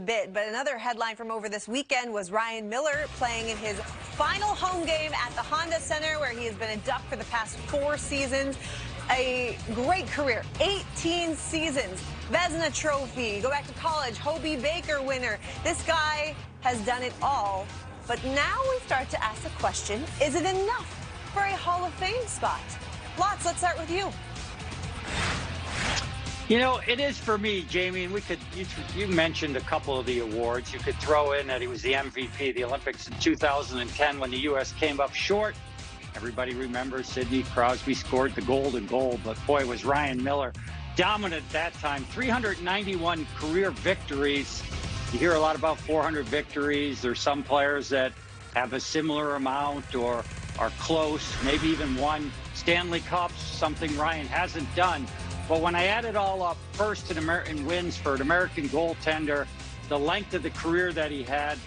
Bit, but another headline from over this weekend was Ryan Miller playing in his final home game at the Honda Center, where he has been a Duck for the past 4 seasons. A great career, 18 seasons, Vezina Trophy, go back to college, Hobie Baker winner. This guy has done it all, but now we start to ask the question, is it enough for a Hall of Fame spot? Lots, let's start with you. You know, it is for me, Jamie, and you mentioned a couple of the awards. You could throw in that he was the MVP of the Olympics in 2010 when the U.S. came up short. Everybody remembers Sidney Crosby scored the golden goal, but boy, was Ryan Miller dominant at that time. 391 career victories. You hear a lot about 400 victories. There's some players that have a similar amount or are close, maybe even won Stanley Cups, something Ryan hasn't done. But when I add it all up, first in wins for an American goaltender, the length of the career that he had,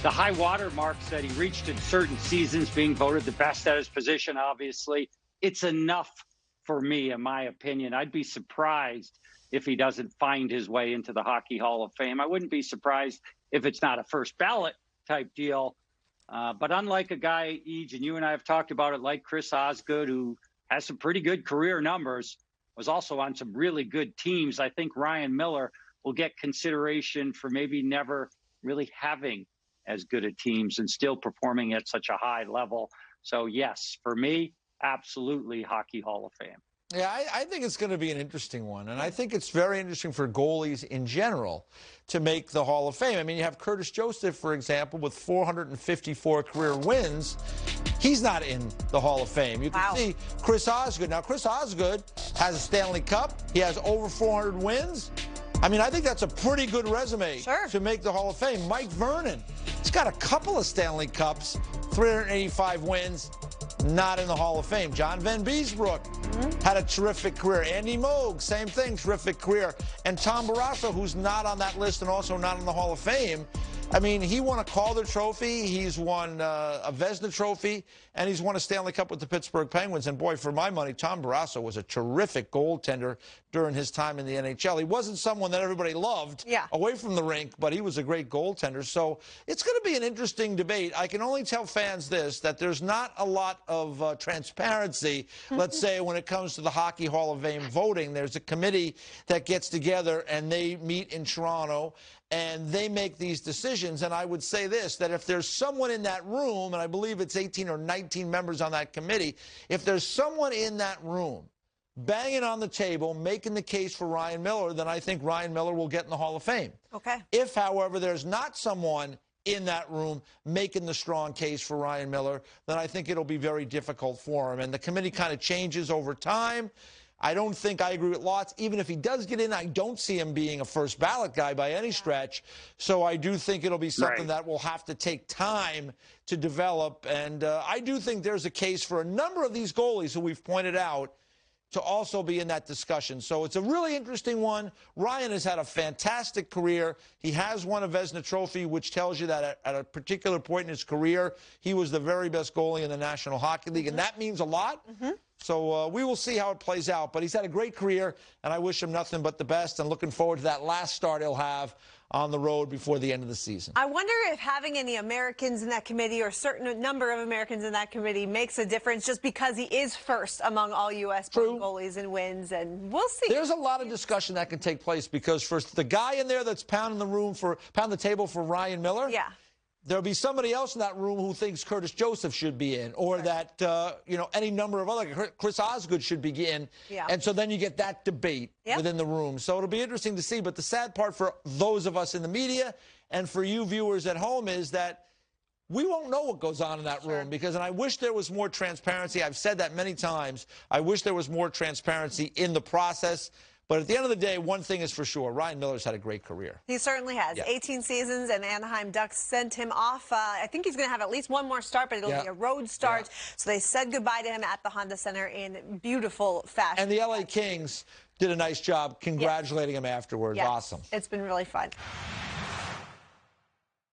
the high water marks that he reached in certain seasons, being voted the best at his position, obviously, it's enough for me, in my opinion. I'd be surprised if he doesn't find his way into the Hockey Hall of Fame. I wouldn't be surprised if it's not a first ballot type deal. But unlike a guy, Eej, and you and I have talked about it, like Chris Osgood, who has some pretty good career numbers, was also on some really good teams, I think Ryan Miller will get consideration for maybe never really having as good a teams and still performing at such a high level. So yes, for me, absolutely Hockey Hall of Fame. Yeah, I think it's going to be an interesting one, and I think it's very interesting for goalies in general to make the Hall of Fame. I mean, you have Curtis Joseph, for example, with 454 career wins. He's not in the Hall of Fame. You can see Chris Osgood. Now, Chris Osgood has a Stanley Cup. He has over 400 wins. I mean, I think that's a pretty good resume to make the Hall of Fame. Mike Vernon, he's got a couple of Stanley Cups, 385 wins. Not in the Hall of Fame. John Van Beesbrook had a terrific career. Andy Moog, same thing, terrific career. And Tom Barrasso, who's not on that list and also not in the Hall of Fame. I mean, he won a Calder Trophy, he's won a Vezina Trophy, and he's won a Stanley Cup with the Pittsburgh Penguins. And boy, for my money, Tom Barrasso was a terrific goaltender during his time in the NHL. He wasn't someone that everybody loved away from the rink, but he was a great goaltender. So it's going to be an interesting debate. I can only tell fans this, that there's not a lot of transparency, let's say, when it comes to the Hockey Hall of Fame voting. There's a committee that gets together, and they meet in Toronto, and they make these decisions. And I would say this, that if there's someone in that room, and I believe it's 18 or 19 members on that committee, if there's someone in that room banging on the table, making the case for Ryan Miller, then I think Ryan Miller will get in the Hall of Fame. Okay. If, however, there's not someone in that room making the strong case for Ryan Miller, then I think it'll be very difficult for him. And the committee kind of changes over time. I don't think I agree with Lotz. Even if he does get in, I don't see him being a first ballot guy by any stretch. So I do think it'll be something that will have to take time to develop. And I do think there's a case for a number of these goalies who we've pointed out to also be in that discussion. So it's a really interesting one. Ryan has had a fantastic career. He has won a Vezina Trophy, which tells you that at a particular point in his career, he was the very best goalie in the National Hockey League, and that means a lot. So we will see how it plays out. But he's had a great career, and I wish him nothing but the best, and looking forward to that last start he'll have on the road before the end of the season. I wonder if having any Americans in that committee, or a certain number of Americans in that committee, makes a difference, just because he is first among all U.S. goalies and wins, and we'll see. There's a lot of discussion that can take place, because for the guy in there that's pounding the table for Ryan Miller, there'll be somebody else in that room who thinks Curtis Joseph should be in, or that, you know, any number of other, Chris Osgood should be in. And so then you get that debate within the room. So it'll be interesting to see. But the sad part for those of us in the media and for you viewers at home is that we won't know what goes on in that room, because, and I wish there was more transparency. I've said that many times. I wish there was more transparency in the process. But at the end of the day, one thing is for sure, Ryan Miller's had a great career. He certainly has. 18 seasons, and Anaheim Ducks sent him off. I think he's going to have at least one more start, but it'll be a road start. So they said goodbye to him at the Honda Center in beautiful fashion. And the LA Kings did a nice job congratulating him afterwards. Awesome. It's been really fun.